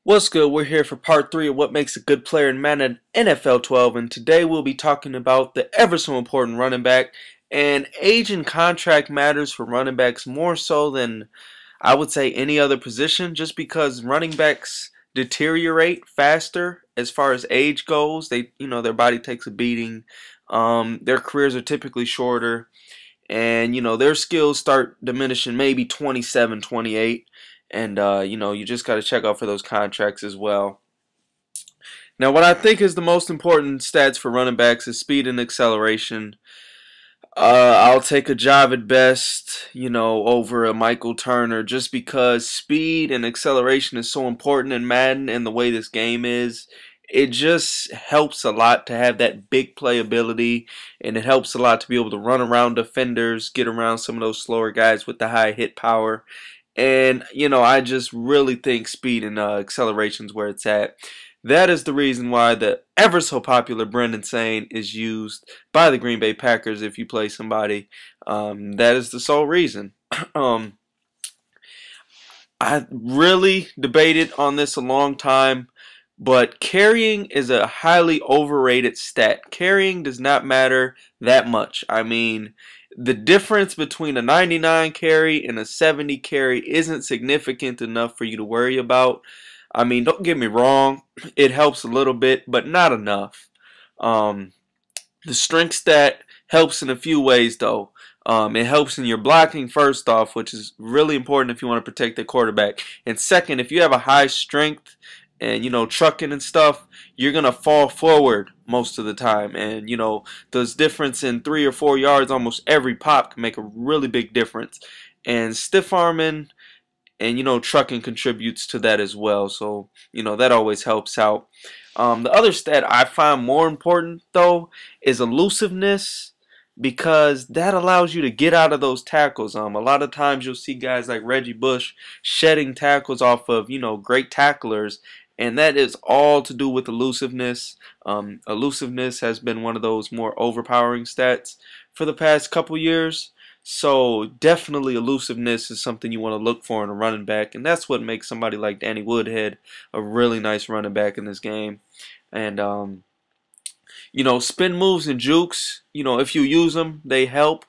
What's good? We're here for part 3 of what makes a good player in Madden NFL 12, and today we'll be talking about the ever so important running back. And age and contract matters for running backs more so than I would say any other position, just because running backs deteriorate faster as far as age goes. Their body takes a beating. Their careers are typically shorter, and their skills start diminishing maybe 27, 28. And you just got to check out for those contracts as well. Now, what I think is the most important stats for running backs is speed and acceleration. I'll take a Javid Best, over a Michael Turner, just because speed and acceleration is so important in Madden and the way this game is. It just helps a lot to have that big playability, and it helps a lot to be able to run around defenders, get around some of those slower guys with the high hit power. And, I just really think speed and acceleration is where it's at. That is the reason why the ever so popular Brendan Sane is used by the Green Bay Packers if you play somebody. That is the sole reason. I really debated on this a long time, but carrying is a highly overrated stat. Carrying does not matter that much. I mean, the difference between a 99 carry and a 70 carry isn't significant enough for you to worry about. I mean, don't get me wrong, it helps a little bit, but not enough. The strength stat helps in a few ways, though. It helps in your blocking, first off, which is really important if you want to protect the quarterback. And second, if you have a high strength and, trucking and stuff, you're going to fall forward most of the time. And, those difference in 3 or 4 yards almost every pop can make a really big difference. And stiff arming and, trucking contributes to that as well. So, that always helps out. The other stat I find more important, though, is elusiveness, because that allows you to get out of those tackles. A lot of times you'll see guys like Reggie Bush shedding tackles off of, great tacklers, and that is all to do with elusiveness. Elusiveness has been one of those more overpowering stats for the past couple years. So definitely elusiveness is something you want to look for in a running back, and that's what makes somebody like Danny Woodhead a really nice running back in this game. And spin moves and jukes, if you use them, they help.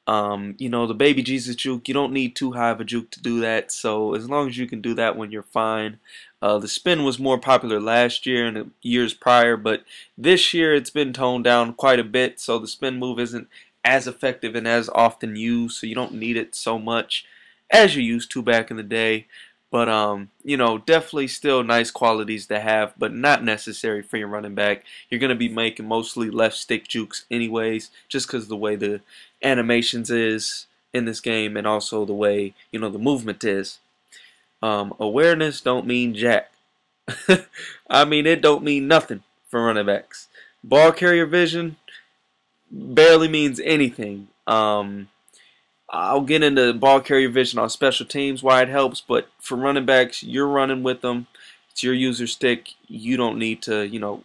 The baby Jesus juke, you don't need too high of a juke to do that, so as long as you can do that when you're fine. The spin was more popular last year and the years prior, but this year it's been toned down quite a bit, so the spin move isn't as effective and as often used, so you don't need it so much as you used to back in the day. But definitely still nice qualities to have, but not necessary for your running back. You're going to be making mostly left stick jukes anyways, just because the way the animations is in this game, and also the way the movement is. Awareness don't mean jack. I mean, it don't mean nothing for running backs. Ball carrier vision barely means anything. I'll get into ball carrier vision on special teams, why it helps, but for running backs, you're running with them. It's your user stick. You don't need to,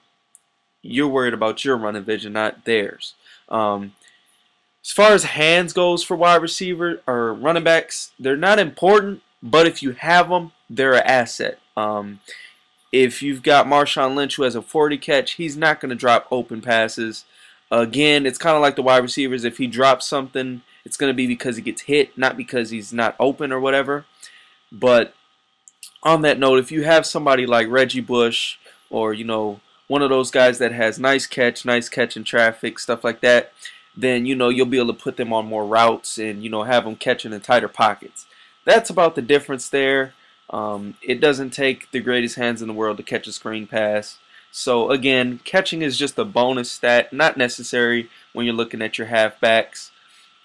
you're worried about your running vision, not theirs. As far as hands goes for wide receiver or running backs, they're not important, but if you have them, they're an asset. If you've got Marshawn Lynch who has a 40 catch, he's not going to drop open passes. Again, it's kind of like the wide receivers. If he drops something, it's going to be because he gets hit, not because he's not open or whatever. But on that note, if you have somebody like Reggie Bush or, one of those guys that has nice catch in traffic, stuff like that, then, you'll be able to put them on more routes and, have them catching in tighter pockets. That's about the difference there. It doesn't take the greatest hands in the world to catch a screen pass. So again, catching is just a bonus stat, not necessary when you're looking at your halfbacks.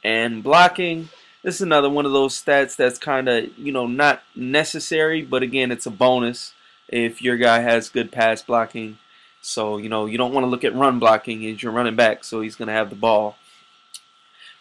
And blocking, this is another one of those stats that's kind of, not necessary, but again, it's a bonus if your guy has good pass blocking. So, you don't want to look at run blocking as you're running back, so he's going to have the ball.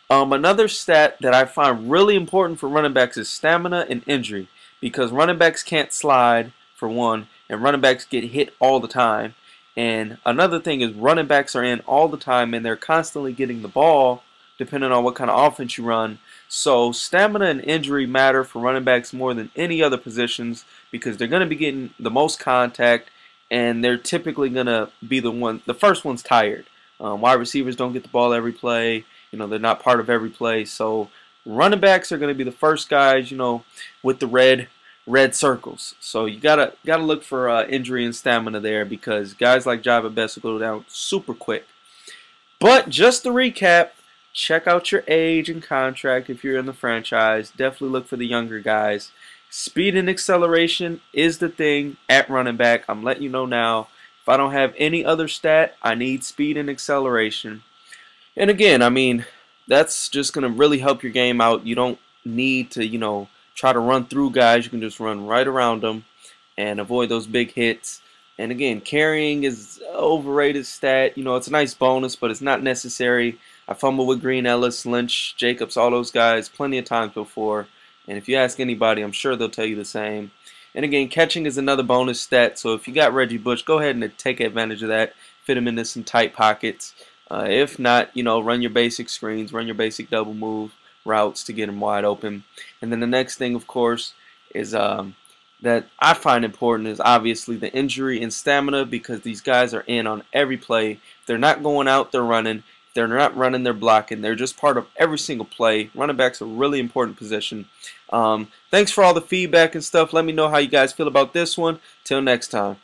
Another stat that I find really important for running backs is stamina and injury, because running backs can't slide, for one, and running backs get hit all the time. And another thing is running backs are in all the time, and they're constantly getting the ball, depending on what kind of offense you run. So stamina and injury matter for running backs more than any other positions because they're going to be getting the most contact, and they're typically going to be the first one's tired. Wide receivers don't get the ball every play. They're not part of every play. So running backs are going to be the first guys, with the red circles. So you gotta look for injury and stamina there because guys like Java Best will go down super quick. But just to recap, check out your age and contract if you're in the franchise. Definitely look for the younger guys. Speed and acceleration is the thing at running back. I'm letting you know now. If I don't have any other stat, I need speed and acceleration. And again, I mean, that's just going to really help your game out. You don't need to, try to run through guys. You can just run right around them and avoid those big hits. And again, carrying is an overrated stat. It's a nice bonus, but it's not necessary. I fumbled with Green, Ellis, Lynch, Jacobs, all those guys plenty of times before. And if you ask anybody, I'm sure they'll tell you the same. And again, catching is another bonus stat. So if you got Reggie Bush, go ahead and take advantage of that. Fit him into some tight pockets. If not, run your basic screens, run your basic double move routes to get him wide open. And then the next thing, of course, is that I find important is obviously the injury and stamina because these guys are in on every play. If they're not going out, they're running. If they're not running, they're blocking. They're just part of every single play. Running back's a really important position. Thanks for all the feedback and stuff. Let me know how you guys feel about this one. Till next time.